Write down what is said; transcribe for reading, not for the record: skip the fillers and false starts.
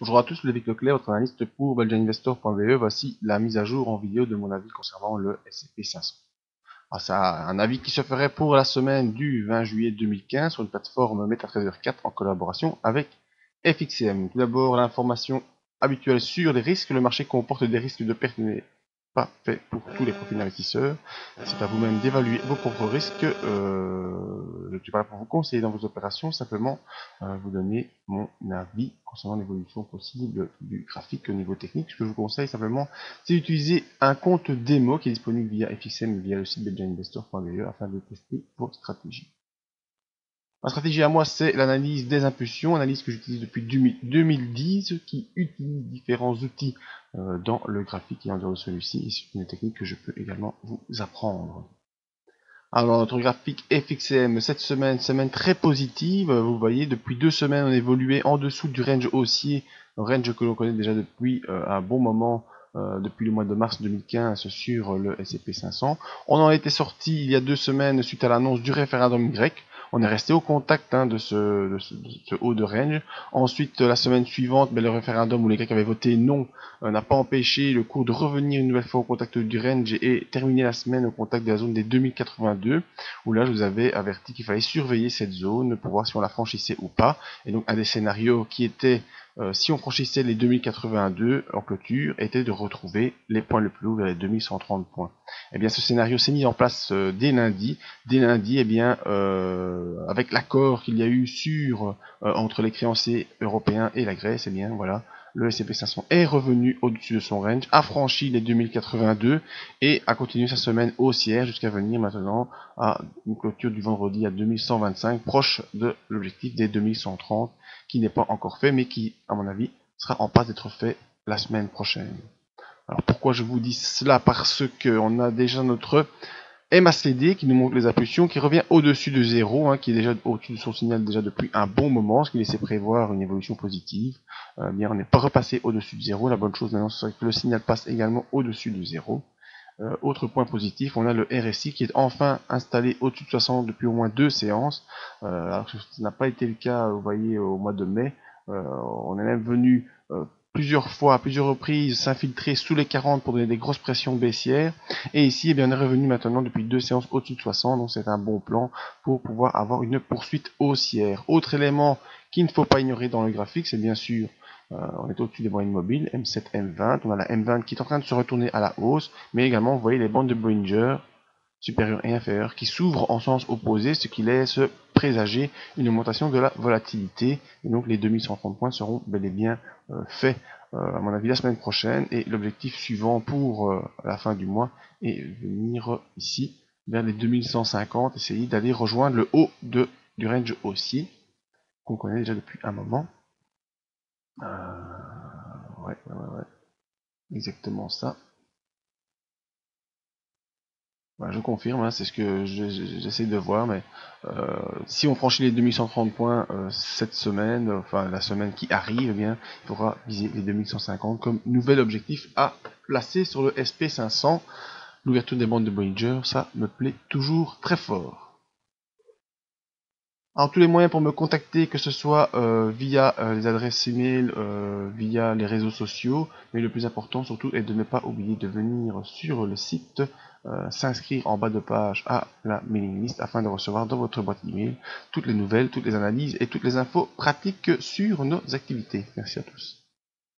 Bonjour à tous, Ludovic Leclerc, votre analyste pour belgianinvestor.be. Voici la mise à jour en vidéo de mon avis concernant le S&P 500. Alors, c'est un avis qui se ferait pour la semaine du 20 juillet 2015 sur une plateforme MetaTrader 4 en collaboration avec FXCM. Tout d'abord, l'information habituelle sur les risques. Le marché comporte des risques de perte pas fait pour tous les profils d'investisseurs. C'est à vous-même d'évaluer vos propres risques. Je ne suis pas là pour vous conseiller dans vos opérations, simplement vous donner mon avis concernant l'évolution possible du graphique au niveau technique. Ce que je vous conseille simplement, c'est d'utiliser un compte démo qui est disponible via FXM ou via le site belgianinvestor.be afin de tester vos stratégies. Ma stratégie à moi, c'est l'analyse des impulsions, analyse que j'utilise depuis 2010, qui utilise différents outils dans le graphique et en dehors de celui-ci, et c'est une technique que je peux également vous apprendre. Alors notre graphique FXM cette semaine très positive, vous voyez depuis 2 semaines on évoluait en dessous du range haussier, un range que l'on connaît déjà depuis un bon moment, depuis le mois de mars 2015 sur le S&P 500. On en était sorti il y a 2 semaines suite à l'annonce du référendum grec. On est resté au contact de ce haut de range. Ensuite, la semaine suivante, le référendum où les Grecs avaient voté non n'a pas empêché le cours de revenir une nouvelle fois au contact du range et terminer la semaine au contact de la zone des 2082, où là je vous avais averti qu'il fallait surveiller cette zone pour voir si on la franchissait ou pas. Et donc un des scénarios qui était si on franchissait les 2082 en clôture, était de retrouver les points le plus haut vers les 2130 points. Et bien ce scénario s'est mis en place dès lundi. Dès lundi, et bien avec l'accord qu'il y a eu sur entre les créanciers européens et la Grèce, et bien voilà, le S&P 500 est revenu au-dessus de son range, a franchi les 2082 et a continué sa semaine haussière jusqu'à venir maintenant à une clôture du vendredi à 2125, proche de l'objectif des 2130, qui n'est pas encore fait, mais qui, à mon avis, sera en passe d'être fait la semaine prochaine. Alors pourquoi je vous dis cela? Parce qu'on a déjà notre MACD qui nous montre les impulsions, qui revient au-dessus de 0, qui est déjà au-dessus de son signal déjà depuis un bon moment, ce qui laissait prévoir une évolution positive. Bien, on n'est pas repassé au-dessus de 0. La bonne chose maintenant, c'est que le signal passe également au-dessus de 0. Autre point positif, on a le RSI qui est enfin installé au-dessus de 60 depuis au moins 2 séances. Alors que ça n'a pas été le cas, vous voyez, au mois de mai. On est même venu plusieurs fois, à plusieurs reprises, s'infiltrer sous les 40 pour donner des grosses pressions baissières. Et ici, eh bien, on est revenu maintenant depuis 2 séances au-dessus de 60, donc c'est un bon plan pour pouvoir avoir une poursuite haussière. Autre élément qu'il ne faut pas ignorer dans le graphique, c'est bien sûr on est au-dessus des moyennes mobiles, M7, M20. On a la M20 qui est en train de se retourner à la hausse, mais également, vous voyez les bandes de Bollinger supérieures et inférieures qui s'ouvrent en sens opposé, ce qui laisse présager une augmentation de la volatilité. Et donc les 2130 points seront bel et bien faits, à mon avis, la semaine prochaine. Et l'objectif suivant pour la fin du mois est venir ici vers les 2150, essayer d'aller rejoindre le haut du range haussier qu'on connaît déjà depuis un moment. Ouais, exactement ça. Voilà, je confirme, c'est ce que j'essaie de voir, mais si on franchit les 2130 points cette semaine, enfin la semaine qui arrive, eh bien, il faudra viser les 2150 comme nouvel objectif à placer sur le SP500. L'ouverture des bandes de Bollinger, ça me plaît toujours très fort. Alors tous les moyens pour me contacter, que ce soit via les adresses email, via les réseaux sociaux, mais le plus important surtout est de ne pas oublier de venir sur le site, s'inscrire en bas de page à la mailing list afin de recevoir dans votre boîte email toutes les nouvelles, toutes les analyses et toutes les infos pratiques sur nos activités. Merci à tous.